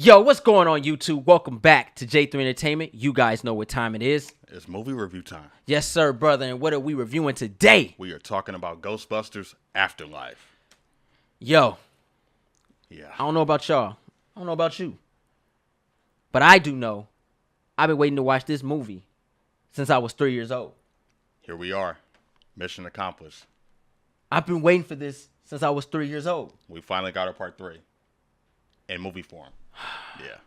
Yo, what's going on, YouTube? Welcome back to J3 Entertainment. You guys know what time it is. It's movie review time. Yes, sir, brother. And what are we reviewing today? We are talking about Ghostbusters Afterlife. Yo. Yeah. I don't know about y'all. I don't know about you. But I do know I've been waiting to watch this movie since I was 3 years old. Here we are. Mission accomplished. I've been waiting for this since I was 3 years old. We finally got our part 3 in movie form. Yeah.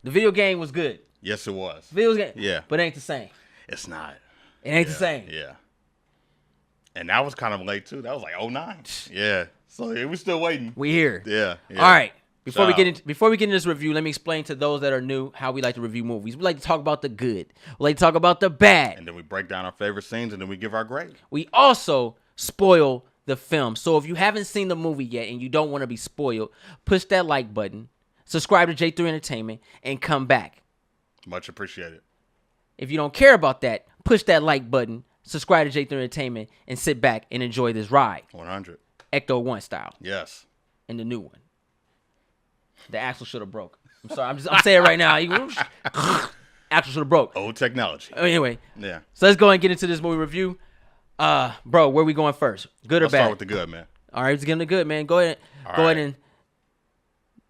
The video game was good. Yes, it was. Video game. Yeah. But it ain't the same. It's not. It ain't the same. Yeah. And that was kind of late, too. That was like 09. Yeah. So we're still waiting. We here. Yeah. All right. Before we get into this review, let me explain to those that are new how we like to review movies. We like to talk about the good. We like to talk about the bad. And then we break down our favorite scenes, and then we give our grade. We also spoil the film. So if you haven't seen the movie yet and you don't want to be spoiled, push that like button, subscribe to J3 Entertainment, and come back. Much appreciated. If you don't care about that, push that like button, subscribe to J3 Entertainment, and sit back and enjoy this ride. 100. Ecto 1 style. Yes. And the new one. The axle should have broke. I'm sorry. I'm saying it right now. Axle should have broke. Old technology. Anyway. Yeah. So let's go ahead and get into this movie review. Bro, where we going first? Good or Let's bad? start with the good, man. All right, let's get into the good, man. Go ahead and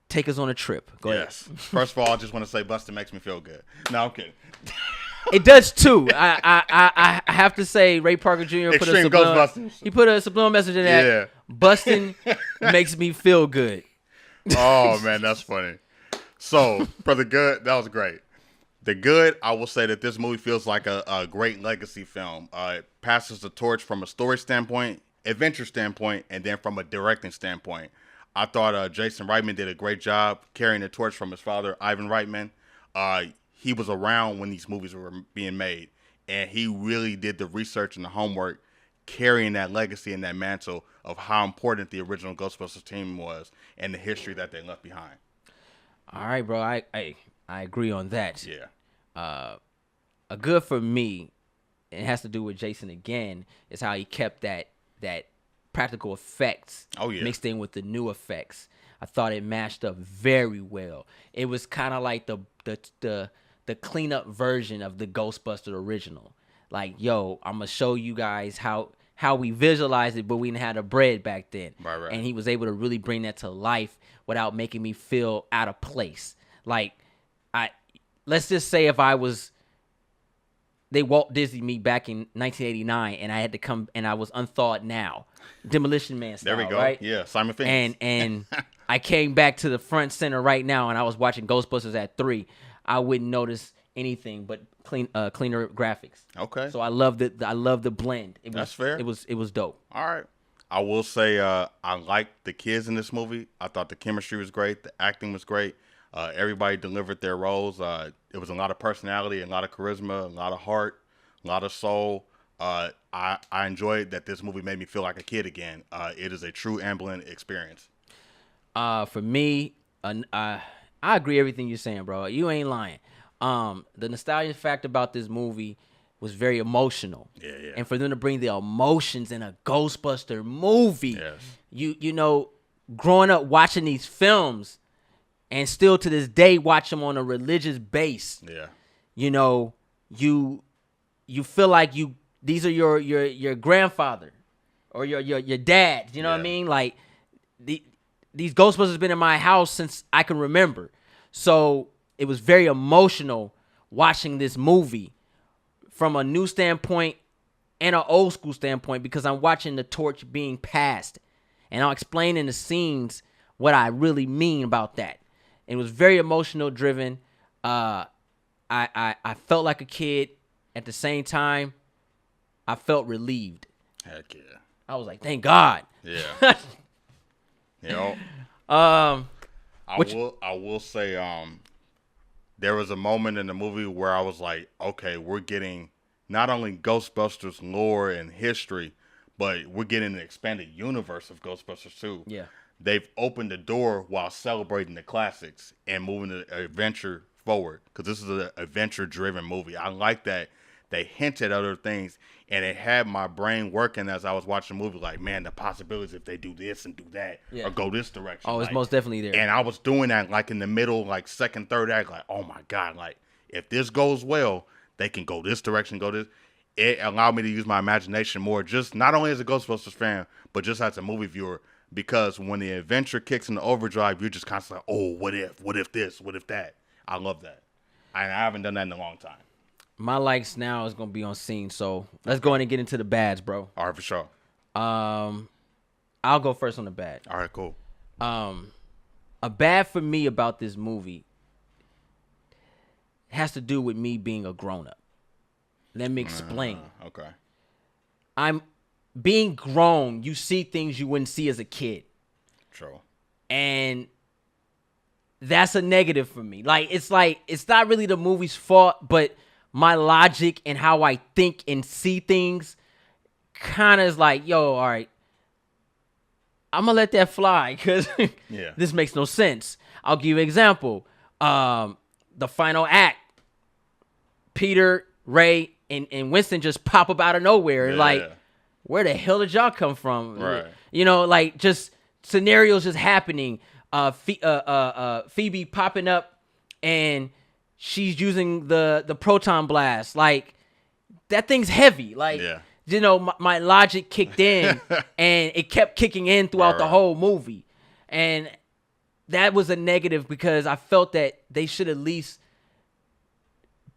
take us on a trip. Go ahead. First of all, I just want to say Buster makes me feel good. No, I'm kidding. It does too. I have to say Ray Parker Jr. Extreme Ghostbusters. He put a subliminal message in that. Yeah. Busting makes me feel good. Oh, man, that's funny. So, for the good, that was great. The good, I will say that this movie feels like a great legacy film. It passes the torch from a story standpoint, adventure standpoint, and then from a directing standpoint. I thought Jason Reitman did a great job carrying the torch from his father, Ivan Reitman. He was around when these movies were being made, and he really did the research and the homework, carrying that legacy and that mantle of how important the original Ghostbusters team was and the history that they left behind. All right, bro. I agree on that. Yeah. A good for me, it has to do with Jason again, is how he kept that practical effects mixed in with the new effects. I thought it matched up very well. It was kind of like the cleanup version of the Ghostbuster original. Like, yo, I'm gonna show you guys how we visualized it, but we didn't have the bread back then. Right. And he was able to really bring that to life without making me feel out of place. Like, let's just say if they Walt Disney me back in 1989 and I had to come and I was unthawed now. Demolition Man style, there we go. Right? Yeah, Simon Phoenix. And I came back to the front center right now and I was watching Ghostbusters at 3. I wouldn't notice anything but cleaner graphics. Okay. So I love the blend. That's fair. It was dope. All right. I will say I liked the kids in this movie. I thought the chemistry was great. The acting was great. Everybody delivered their roles. It was a lot of personality, a lot of charisma, a lot of heart, a lot of soul. I enjoyed that this movie made me feel like a kid again. It is a true Amblin experience. For me, I agree everything you're saying, bro. You ain't lying. The nostalgia factor about this movie was very emotional. Yeah. And for them to bring the emotions in a Ghostbuster movie, you know, growing up watching these films and still to this day watch them on a religious base. Yeah. You know, you feel like these are your grandfather or your dad. You know what I mean? Like these Ghostbusters been in my house since I can remember. So it was very emotional watching this movie from a new standpoint and an old school standpoint because I'm watching the torch being passed. And I'll explain in the scenes what I really mean about that. It was very emotional driven. I felt like a kid. At the same time, I felt relieved. Heck yeah. I was like, thank God. Yeah. I will say there was a moment in the movie where I was like, okay, we're getting not only Ghostbusters lore and history, but we're getting an expanded universe of Ghostbusters too. Yeah. They've opened the door while celebrating the classics and moving the adventure forward because this is an adventure-driven movie. I like that they hinted at other things, and it had my brain working as I was watching the movie. Like, man, the possibilities if they do this and do that, or go this direction. Oh, it's most definitely there. And I was doing that like in the middle, like second, third act. Like, oh my god, like if this goes well, they can go this direction, go this. It allowed me to use my imagination more, just not only as a Ghostbusters fan, but just as a movie viewer. Because when the adventure kicks into overdrive, you're just constantly like, oh, what if this, what if that? I love that. I haven't done that in a long time. My likes now is gonna be on scene, so let's go in and get into the bads, bro. All right, for sure. I'll go first on the bad. All right, cool. A bad for me about this movie has to do with me being a grown-up. Let me explain. Okay. I'm being grown. You see things you wouldn't see as a kid. True. And that's a negative for me. It's not really the movie's fault, but my logic and how I think and see things kind of is like, yo, all right, I'm going to let that fly because this makes no sense. I'll give you an example. The final act, Peter, Ray, and Winston just pop up out of nowhere. Where the hell did y'all come from? Right. You know, like just scenarios just happening. Phoebe popping up and she's using the proton blast. Like that thing's heavy. Like, you know, my logic kicked in and it kept kicking in throughout the whole movie. And that was a negative because I felt that they should at least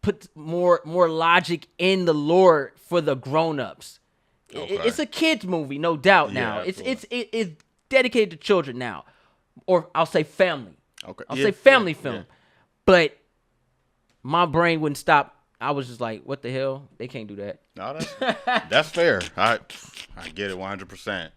put more logic in the lore for the grown-ups. Okay. It's a kids movie, no doubt. Now it's dedicated to children now, or I'll say family. Okay, I'll say family film. But my brain wouldn't stop. I was just like, "What the hell? They can't do that." No, that's fair. I get it 100%.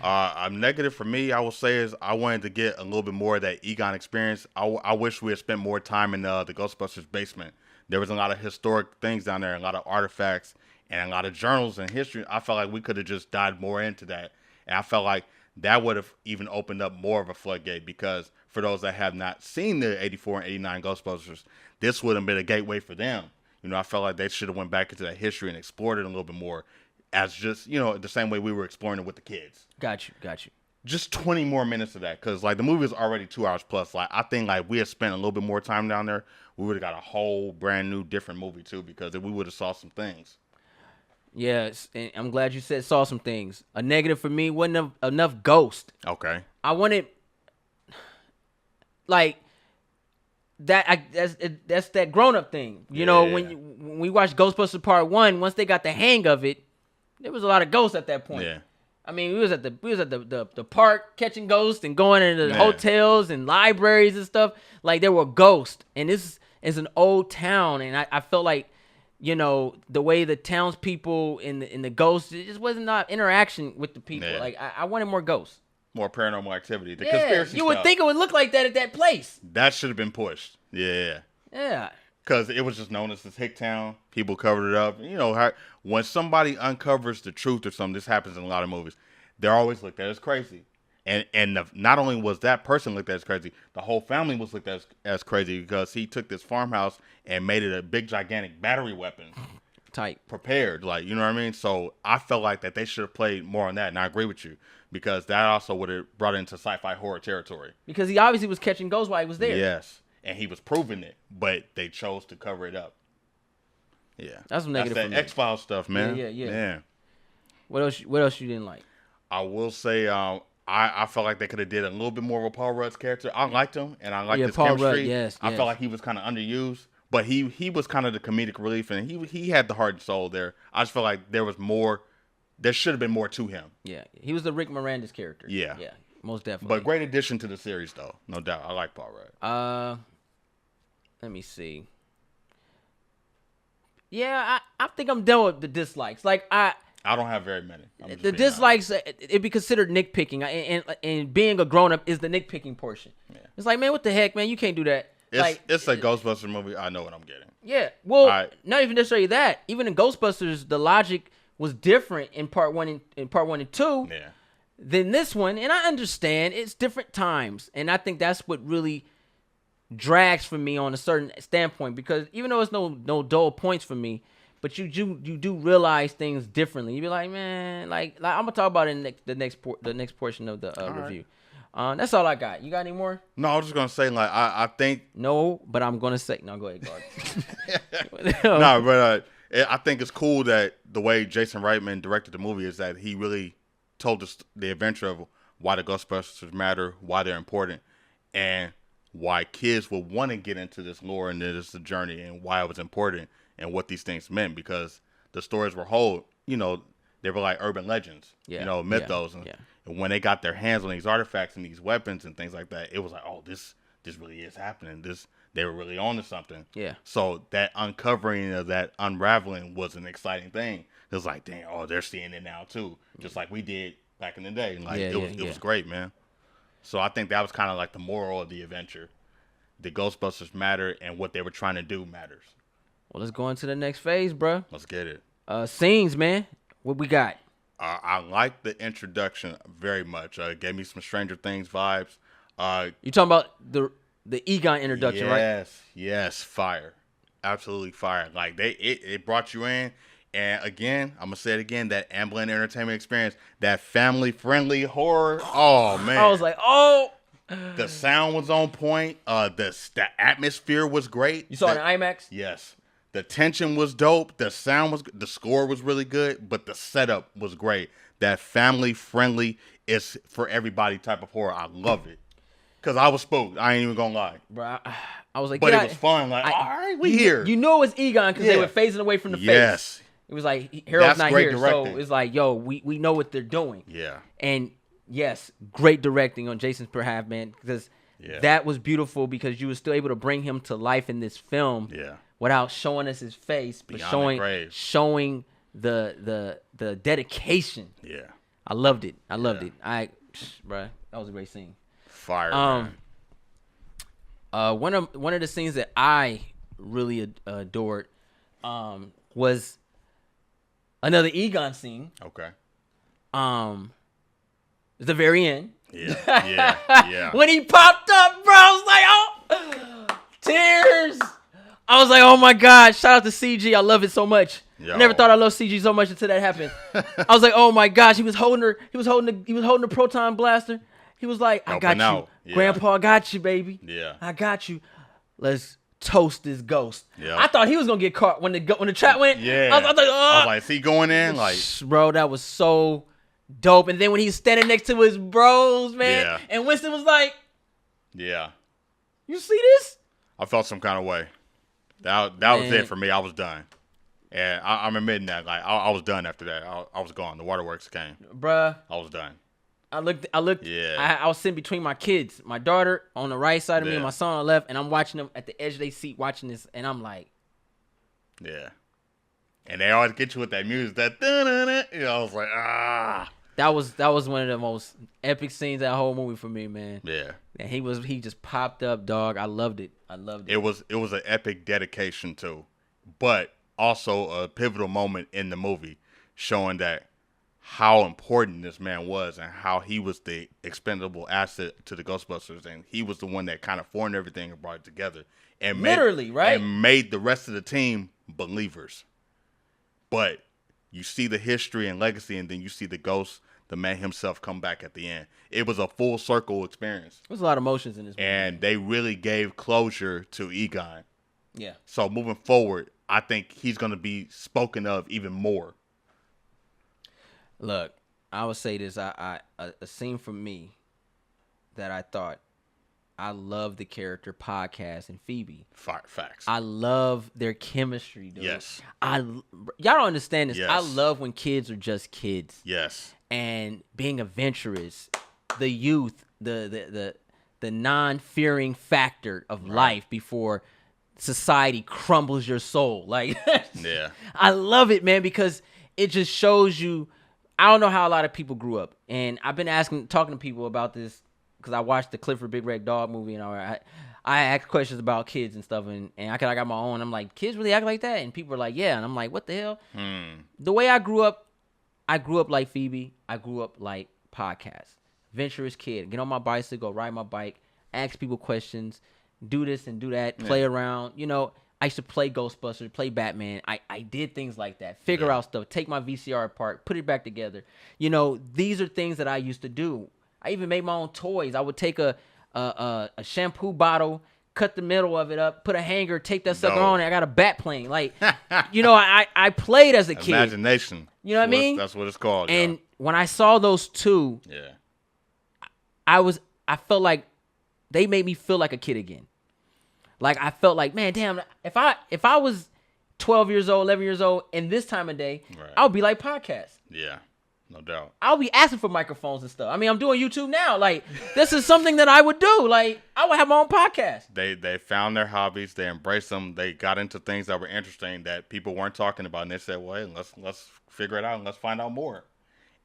I'm negative for me. I will say is I wanted to get a little bit more of that Egon experience. I wish we had spent more time in the Ghostbusters basement. There was a lot of historic things down there, a lot of artifacts, and a lot of journals and history. I felt like we could have just dived more into that. And I felt like that would have even opened up more of a floodgate because for those that have not seen the 84 and 89 Ghostbusters, this would have been a gateway for them. You know, I felt like they should have went back into that history and explored it a little bit more as just, you know, the same way we were exploring it with the kids. Got you. Just 20 more minutes of that because, like, the movie is already 2 hours plus. Like, I think, like, we had spent a little bit more time down there, we would have got a whole brand new, different movie, too, because we would have saw some things. Yes, and I'm glad you saw some things. A negative for me wasn't enough ghost. Okay. I wanted, like, that's that grown-up thing. You know, when we watched Ghostbusters Part 1, once they got the hang of it, there was a lot of ghosts at that point. Yeah. I mean, we was at the park catching ghosts and going into the hotels and libraries and stuff. Like, there were ghosts. And this is an old town, and I felt like, you know, the way the townspeople in the ghosts, it just wasn't not interaction with the people. Yeah. Like, I wanted more ghosts. More paranormal activity. The conspiracy you would think it would look like that at that place. That should have been pushed. Yeah. Because it was just known as this hick town. People covered it up. You know, when somebody uncovers the truth or something, this happens in a lot of movies, they're always looked at as crazy. And not only was that person looked at as crazy, the whole family was looked at as crazy because he took this farmhouse and made it a big, gigantic battery weapon. Tight. Prepared. Like, you know what I mean? So I felt like that they should have played more on that. And I agree with you because that also would have brought it into sci-fi horror territory. Because he obviously was catching ghosts while he was there. Yes. And he was proving it, but they chose to cover it up. Yeah. That's some negative. That's that X-Files stuff, man. Yeah. What else you didn't like? I will say, I felt like they could have did a little bit more of a Paul Rudd's character. I liked him, and I liked his Paul chemistry. Rudd, yes. I felt like he was kind of underused, but he was kind of the comedic relief, and he had the heart and soul there. I just felt like there was more. There should have been more to him. Yeah, he was the Rick Moranis character. Yeah, most definitely. But great addition to the series, though, no doubt. I like Paul Rudd. Let me see. Yeah, I think I'm done with the dislikes. Like I don't have very many. The dislikes, it'd be considered nitpicking, and being a grown up is the nitpicking portion. Yeah. It's like, man, what the heck, man? You can't do that. It's a Ghostbusters movie. I know what I'm getting. Yeah. Well, not even necessarily that. Even in Ghostbusters, the logic was different in part 1 and 2 than this one, and I understand it's different times, and I think that's what really drags for me on a certain standpoint because even though it's no dull points for me, but you do realize things differently. You be like, man, like I'm gonna talk about it in the next portion of the review. That's all I got. You got any more? No, I was just gonna say like I think no, but I'm gonna say no. Go ahead, God. No, but I think it's cool that the way Jason Reitman directed the movie is that he really told us the adventure of why the Ghostbusters matter, why they're important, and why kids would want to get into this lore and this journey, and why it was important and what these things meant, because the stories were whole, they were like urban legends, mythos, and when they got their hands on these artifacts and these weapons and things like that, it was like, oh, this really is happening. They were really on to something. Yeah. So that uncovering of that unraveling was an exciting thing. It was like, damn, oh, they're seeing it now too, just like we did back in the day. Like it was great, man. So I think that was kind of like the moral of the adventure. The Ghostbusters matter, and what they were trying to do matters. Well, let's go into the next phase, bro. Let's get it. Scenes, man. What we got? I like the introduction very much. It gave me some Stranger Things vibes. You talking about the Egon introduction, right? Yes, fire. Absolutely fire. Like it brought you in. And again, I'm going to say it again, that Amblin Entertainment experience, that family-friendly horror. Oh, man. I was like, oh. The sound was on point. The atmosphere was great. You saw it in IMAX? Yes. The tension was dope. The score was really good, but the setup was great. That family-friendly is for everybody type of horror. I love it. Because I was spooked. I ain't even going to lie. Bro, I was like, but it was fun. Like, all right, we here. You know it was Egon because they were phasing away from the face. Yes. It was like, Harold's not here, directing. so it's like, yo, we know what they're doing. Yeah. And, yes, great directing on Jason's behalf, man, because that was beautiful because you were still able to bring him to life in this film without showing us his face, but showing the dedication. Yeah. I loved it. Bro, that was a great scene. Fire, man. One of the scenes that I really adored was another Egon scene. Okay. The very end. Yeah. When he popped up, bro, I was like, oh, tears. I was like, oh my God, shout out to CG. I love it so much. Yo. I never thought I loved CG so much until that happened. I was like, oh my gosh, he was holding the proton blaster. He was like, I got you. Yeah. Grandpa, I got you, baby. Yeah. I got you. Let's toast this ghost. Yeah. I thought he was gonna get caught when the trap went. Yeah. I was like, oh. I was like, is he going in? Like, bro, that was so dope. And then when he's standing next to his bros, man, and Winston was like, yeah. You see this? I felt some kind of way. That was it for me. I was done. And I'm admitting that. Like, I was done after that. I was gone. The waterworks came. Bruh. I was done. I looked. Yeah. I was sitting between my kids, my daughter on the right side of me and my son on the left, and I'm watching them at the edge of their seat watching this, and I'm like, yeah. And they always get you with that music, that dun-dun-dun. I was like, ah. That was one of the most epic scenes of that whole movie for me, man. Yeah. And he just popped up, dog. I loved it. It was an epic dedication too, but also a pivotal moment in the movie, showing that how important this man was and how he was the expendable asset to the Ghostbusters, and he was the one that kind of formed everything and brought it together and made the rest of the team believers. But you see the history and legacy, and then you see the ghost, the man himself, come back at the end. It was a full circle experience. There's a lot of emotions in this movie. And they really gave closure to Egon. Yeah. So moving forward, I think he's going to be spoken of even more. Look, I would say this. A scene for me that I thought, I love the character Podcast and Phoebe. Facts. I love their chemistry, dude. Yes. Y'all don't understand this. Yes. I love when kids are just kids. Yes. And being adventurous, the youth, the non-fearing factor of life before society crumbles your soul. Like, yeah. I love it, man, because it just shows you. I don't know how a lot of people grew up, and I've been talking to people about this because I watched the Clifford Big Red Dog movie, and I asked questions about kids and stuff, and I got my own. I'm like, kids really act like that? And people are like, yeah. And I'm like, what the hell? The way I grew up like Phoebe. I grew up like Podcast. Adventurous kid. Get on my bicycle, ride my bike, ask people questions, do this and do that, play around. I used to play Ghostbusters, play Batman. I did things like that. Figure out stuff. Take my VCR apart, put it back together. You know, these are things that I used to do. I even made my own toys. I would take a shampoo bottle, cut the middle of it up, put a hanger, take that sucker on, and I got a bat plane. Like, you know, I played as a kid. Imagination. You know what I mean? That's what it's called. And when I saw those two, I felt like they made me feel like a kid again. Like, I felt like, man, damn, if I was 12 years old, 11 years old, in this time of day, I would be like podcasts. Yeah, no doubt. I'll be asking for microphones and stuff. I mean, I'm doing YouTube now. Like, this is something that I would do. Like, I would have my own podcast. They found their hobbies. They embraced them. They got into things that were interesting that people weren't talking about. And they said, well, hey, let's figure it out and let's find out more.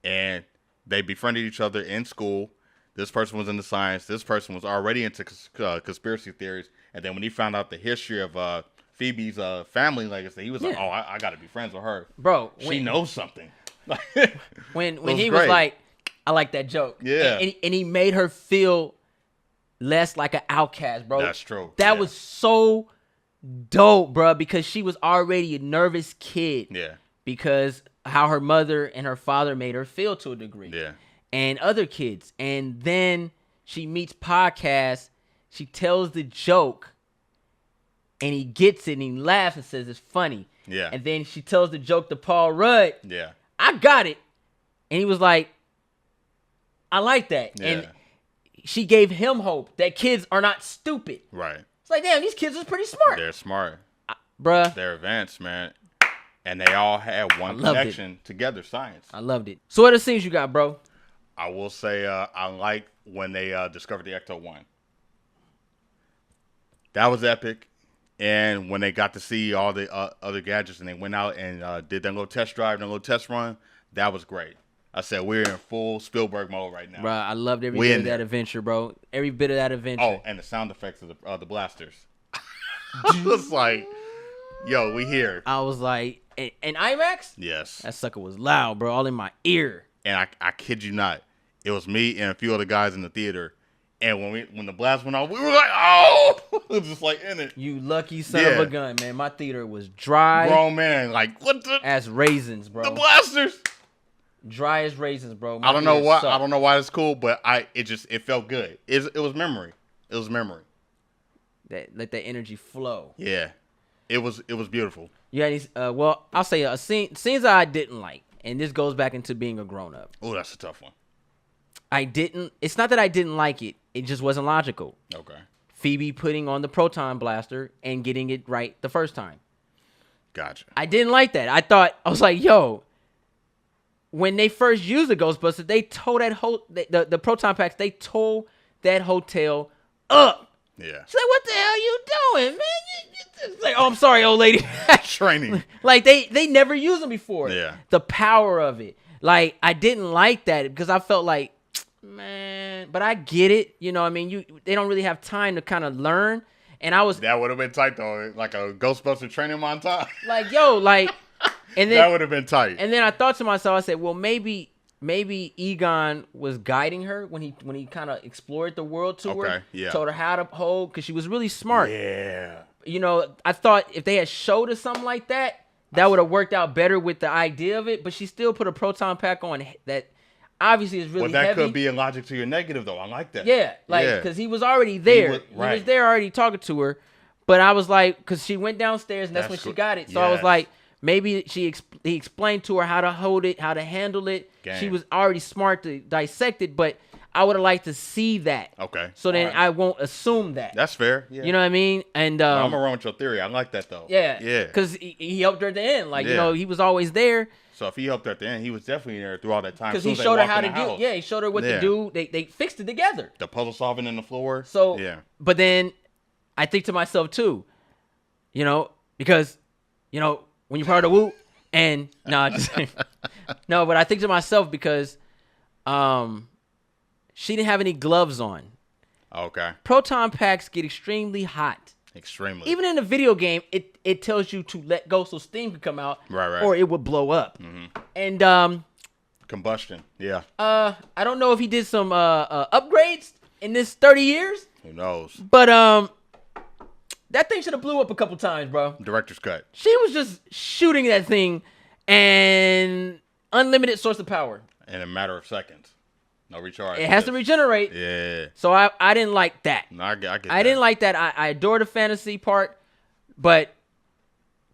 And they befriended each other in school. This person was into science. This person was already into conspiracy theories. And then when he found out the history of Phoebe's family legacy, he was like, oh, I got to be friends with her. Bro. She knows something. when he was like, I like that joke. Yeah. And he made her feel less like an outcast, bro. That's true. That was so dope, bro, because she was already a nervous kid. Yeah. Because how her mother and her father made her feel to a degree. Yeah. And other kids. And then she meets Podcast. She tells the joke. And he gets it and he laughs and says it's funny. Yeah. And then she tells the joke to Paul Rudd. Yeah. I got it. And he was like, I like that. Yeah. And she gave him hope that kids are not stupid. Right. It's like, damn, these kids are pretty smart. They're smart. Bruh. They're advanced, man. And they all had one connection together, science. I loved it. So what are the scenes you got, bro? I will say I like when they discovered the Ecto-1. That was epic. And when they got to see all the other gadgets and they went out and did their little test drive, their little test run, that was great. I said, we're in full Spielberg mode right now. Bro, I loved every bit of that adventure, bro. Every bit of that adventure. Oh, and the sound effects of the blasters. I was like, yo, we here. I was like, in IMAX? Yes. That sucker was loud, bro, all in my ear. And I kid you not, it was me and a few other guys in the theater. And when the blast went off, we were like, oh, it was just like in it. You lucky son of a gun, man. My theater was dry. Grown man, like what the? As raisins, bro. The blasters. Dry as raisins, bro. I don't know why. I don't know why it's cool, but it felt good. It was memory. It was memory. Let that energy flow. Yeah, it was beautiful. Yeah. Well, I'll say scenes that I didn't like, and this goes back into being a grown up. Oh, that's a tough one. It's not that I didn't like it. It just wasn't logical. Okay. Phoebe putting on the proton blaster and getting it right the first time. Gotcha. I didn't like that. I was like, yo, when they first used the Ghostbusters, they tore that the proton packs, they tore that hotel up. Yeah. She's like, what the hell you doing, man? It's like, oh, I'm sorry, old lady. Training. Like, they never used them before. Yeah. The power of it. Like, I didn't like that because I felt like, man, but I get it. You know what I mean? They don't really have time to kind of learn. And that would have been tight though, like a Ghostbuster training montage. Like, yo, like, and then that would have been tight. And then I thought to myself, I said, well, maybe Egon was guiding her when he kind of explored the world to her. Yeah. Told her how to hold because she was really smart. Yeah. You know, I thought if they had showed us something like that would have worked out better with the idea of it. But she still put a proton pack on that. Obviously, it's really that heavy. Could be a logic to your negative, though. I like that. Yeah, like, because he was already there. He was there already talking to her. But I was like, because she went downstairs, and that's when she got it. So I was like, maybe he explained to her how to hold it, how to handle it. Game. She was already smart to dissect it, but I would have liked to see that. Okay. So then I won't assume that. That's fair. Yeah. You know what I mean? And I'm going to run with your theory. I like that, though. Yeah. Yeah. Because he helped her at the end. Like, you know, he was always there. So if he helped her at the end, he was definitely there through all that time. Because he showed her how to do. Yeah, he showed her what to do. They fixed it together. The puzzle solving in the floor. So but then I think to myself too, you know, because you know when you're part of the Woo and no, but I think to myself because she didn't have any gloves on. Okay. Proton packs get extremely hot. Extremely. Even in the video game, it tells you to let go so steam can come out, right, or it would blow up. Mm-hmm. And combustion. Yeah. I don't know if he did some upgrades in this 30 years. Who knows? But That thing should have blew up a couple times, bro. Director's cut. She was just shooting that thing and unlimited source of power. In a matter of seconds. No recharge. It has to regenerate. Yeah. So I didn't like that. No, I get I didn't like that. I adore the fantasy part, but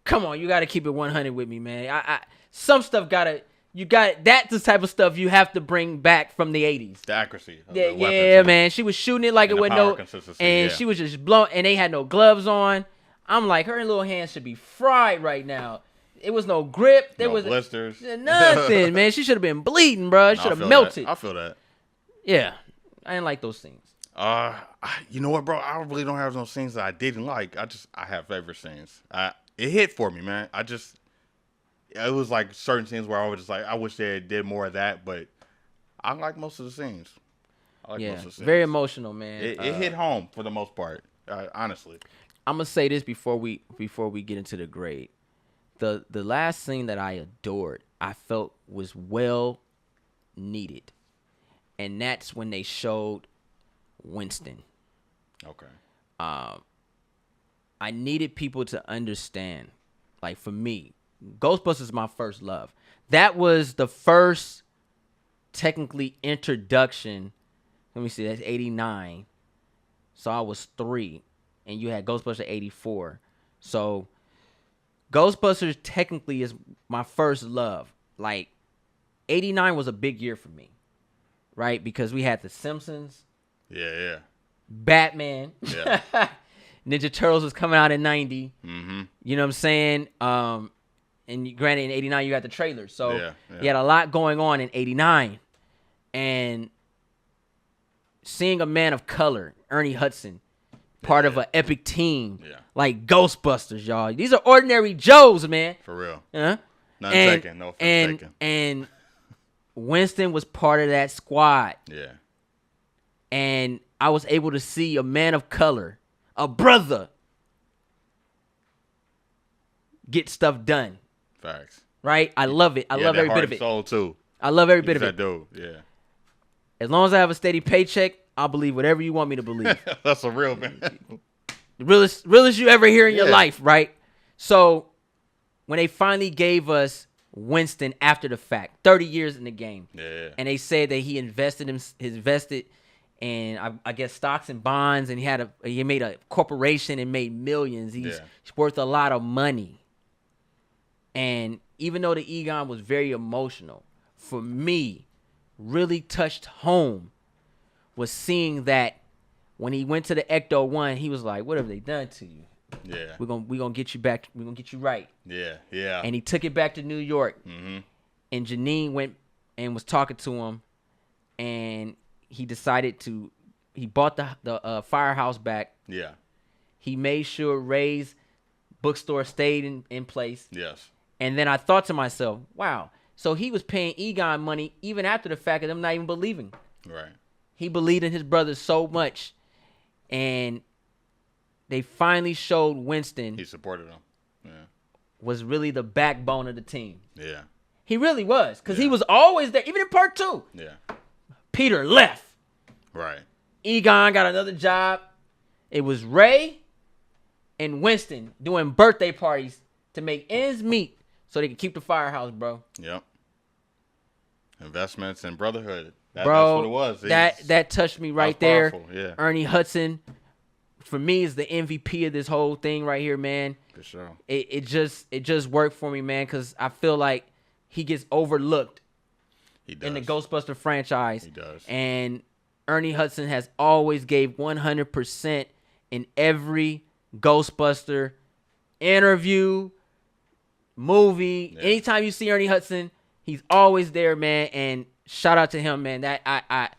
come on, you got to keep it 100 with me, man. Some stuff that's the type of stuff you have to bring back from the 80s. The accuracy. Yeah, man. She was shooting it like it was no, and she was just blowing, and they had no gloves on. I'm like, her little hands should be fried right now. It was no grip. There was blisters. Nothing, man. She should have been bleeding, bro. Should have melted. I feel that. Yeah, I didn't like those scenes. You know what, bro? I really don't have those scenes that I didn't like. I have favorite scenes. It hit for me, man. It was like certain scenes where I was just like, I wish they did more of that, but I like most of the scenes. Most of the scenes. Very emotional, man. It hit home for the most part, honestly. I'm gonna say this before we get into the grade. The last scene that I adored, I felt was well needed, and that's when they showed Winston. Okay. I needed people to understand, like for me, Ghostbusters is my first love. That was the first technically introduction. Let me see, that's 89. So I was 3, and you had Ghostbusters 84. So Ghostbusters technically is my first love. Like 89 was a big year for me, right? Because we had The Simpsons. Yeah. Batman. Yeah. Ninja Turtles was coming out in 90. Mm-hmm. You know what I'm saying? And granted, in 89, you got the trailers. So yeah. you had a lot going on in 89. And seeing a man of color, Ernie Hudson, part of an epic team like Ghostbusters, y'all. These are ordinary Joes, man. For real. Nothing taken. No offense taken. And Winston was part of that squad. Yeah. And I was able to see a man of color, a brother, get stuff done. Facts. Right? I love it. I love every bit of it. Soul too. I love every bit of it. That dude. Yeah. As long as I have a steady paycheck, I'll believe whatever you want me to believe. That's a real man. The realest you ever hear in your life, right? So when they finally gave us Winston after the fact, 30 years in the game, and they said that he invested in I guess stocks and bonds, and he made a corporation and made millions. He's worth a lot of money. And even though the Egon was very emotional, for me, really touched home was seeing that when he went to the Ecto-1, he was like, "What have they done to you? Yeah, we're gonna get you back. We're gonna get you right." Yeah. And he took it back to New York. Mm-hmm. And Janine went and was talking to him, and he decided he bought the firehouse back. Yeah. He made sure Ray's bookstore stayed in place. Yes. And then I thought to myself, wow, so he was paying Egon money even after the fact of them not even believing. Right. He believed in his brother so much. And they finally showed Winston. He supported him. Yeah. Was really the backbone of the team. Yeah. He really was. Because he was always there, even in part 2. Yeah. Peter left. Right. Egon got another job. It was Ray and Winston doing birthday parties to make ends meet so they could keep the firehouse, bro. Yep. Investments and brotherhood. That's bro, what it was. That touched me right there. Yeah. Ernie Hudson, for me, is the MVP of this whole thing right here, man. For sure. It just worked for me, man, because I feel like he gets overlooked in the Ghostbuster franchise. He does. And Ernie Hudson has always gave 100% in every Ghostbuster interview, movie. Yeah. Anytime you see Ernie Hudson, he's always there, man. And shout out to him, man. That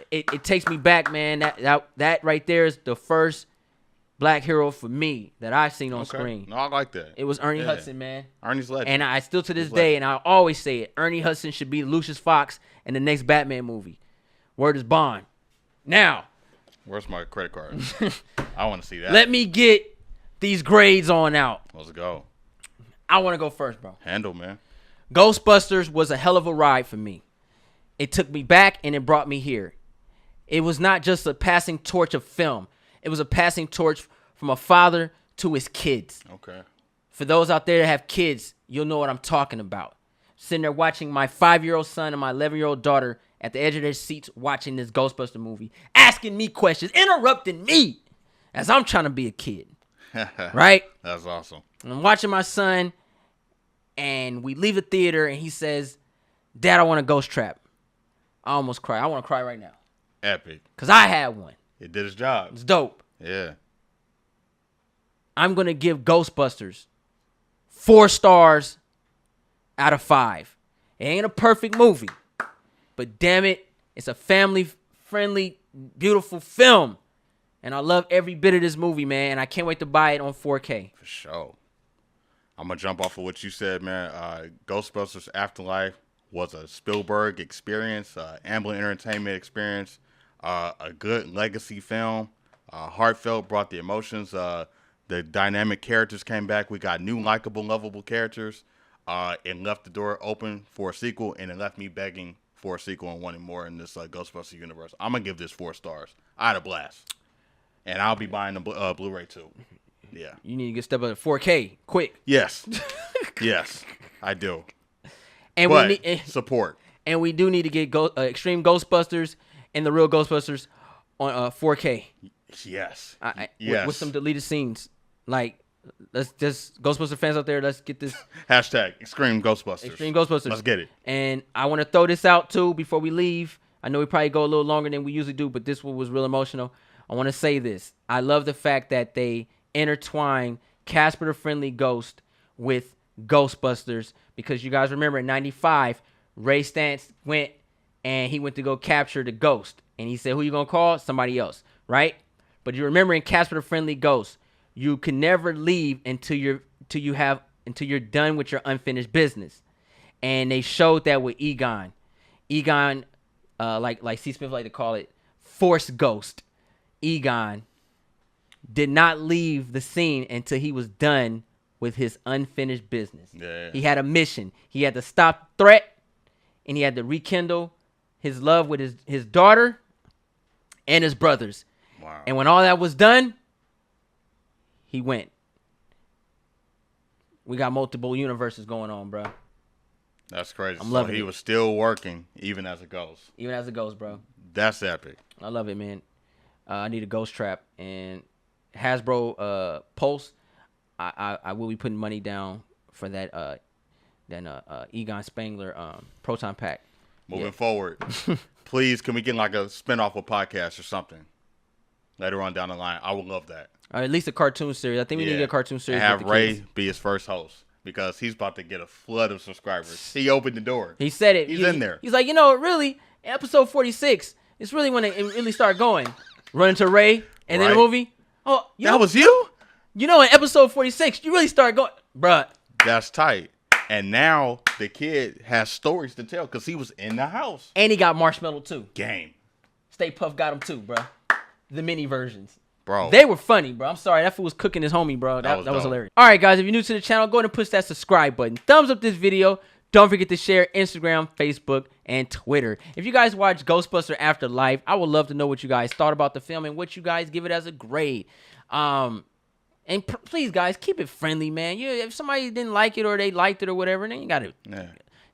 it takes me back, man. That right there is the first black hero for me that I've seen on screen. No, I like that. It was Ernie Hudson, man. Ernie's legend. And I still to this day, and I always say it, Ernie Hudson should be Lucius Fox in the next Batman movie. Word is bond. Now, where's my credit card? I want to see that. Let me get these grades on out. Let's go. I want to go first, bro. Handle, man. Ghostbusters was a hell of a ride for me. It took me back and it brought me here. It was not just a passing torch of film. It was a passing torch from a father to his kids. Okay. For those out there that have kids, you'll know what I'm talking about. Sitting there watching my 5-year-old son and my 11-year-old daughter at the edge of their seats watching this Ghostbuster movie, asking me questions, interrupting me as I'm trying to be a kid. Right? That's awesome. And I'm watching my son, and we leave the theater, and he says, Dad, I want a ghost trap. I almost cry. I want to cry right now. Epic. Because I had one. It did its job. It's dope. Yeah. I'm going to give Ghostbusters 4 stars out of 5. It ain't a perfect movie, but damn it, it's a family-friendly, beautiful film. And I love every bit of this movie, man, and I can't wait to buy it on 4K. For sure. I'm going to jump off of what you said, man. Ghostbusters Afterlife was a Spielberg experience, Amblin Entertainment experience, a good legacy film, heartfelt, brought the emotions. The dynamic characters came back. We got new likable, lovable characters. It left the door open for a sequel, and it left me begging for a sequel and wanting more in this Ghostbusters universe. I'm going to give this 4 stars. I had a blast. And I'll be buying the Blu-ray too. Yeah. You need to get step up to 4K quick. Yes. Yes, I do. And but we need support. And we do need to get Extreme Ghostbusters and the real Ghostbusters on 4K. Yes. Yes. With some deleted scenes. Like, let's just Ghostbuster fans out there, let's get this. Hashtag Extreme Ghostbusters. Extreme Ghostbusters. Let's get it. And I want to throw this out too before we leave. I know we probably go a little longer than we usually do, but this one was real emotional. I want to say this. I love the fact that they intertwine Casper the Friendly Ghost with Ghostbusters, because you guys remember in 95, Ray Stantz went and he went to go capture the ghost. And he said, who you going to call? Somebody else, right? But you remember in Casper the Friendly Ghost, you can never leave until you're done with your unfinished business. And they showed that with Egon. Egon, like C. Smith like to call it, Force Ghost. Egon did not leave the scene until he was done with his unfinished business. Yeah. He had a mission. He had to stop the threat, and he had to rekindle his love with his daughter and his brothers. Wow. And when all that was done, he went. We got multiple universes going on, bro. That's crazy. I'm loving he it. was still working, even as a ghost. Even as it goes, bro. That's epic. I love it, man. I need a ghost trap. And Hasbro Pulse, I will be putting money down for that Egon Spengler Proton Pack. Moving forward, please, can we get like a spinoff of podcast or something later on down the line? I would love that. Or at least a cartoon series. I think we need to get a cartoon series. And have with the Ray kids. be his first host, because he's about to get a flood of subscribers. He opened the door. He said it. He's in there. He's like, really, episode 46, it's really when it really started going. Run into Ray, and then the movie. Oh, that was you? In episode 46, you really started going. Bruh. That's tight. And now the kid has stories to tell because he was in the house. And he got Marshmallow too. Game. Stay Puft got him too, bruh. The mini versions. Bro. They were funny, bro. I'm sorry. That fool was cooking his homie, bro. That was hilarious. All right, guys. If you're new to the channel, go ahead and push that subscribe button. Thumbs up this video. Don't forget to share Instagram, Facebook, and Twitter. If you guys watch Ghostbuster Afterlife, I would love to know what you guys thought about the film and what you guys give it as a grade. And please, guys, keep it friendly, man. If somebody didn't like it or they liked it or whatever, then you got to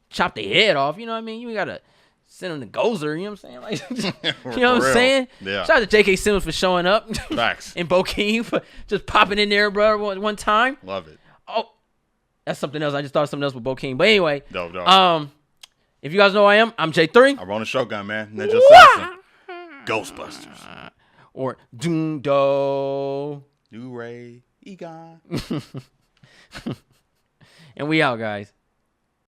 chop their head off. You know what I mean? You got to send them to Gozer. You know what I'm saying? Like, you know what I'm saying? Yeah. Shout out to J.K. Simmons for showing up. Facts. And Bokeem for just popping in there, bro, one time. Love it. Oh, that's something else. I just thought of something else with Bokeem. But anyway, dope. If you guys know who I am, I'm J3. I'm Ronin Shogun, man. Ninja Assassin. Ghostbusters. Or Doom Do. Ray Egon. And we out, guys.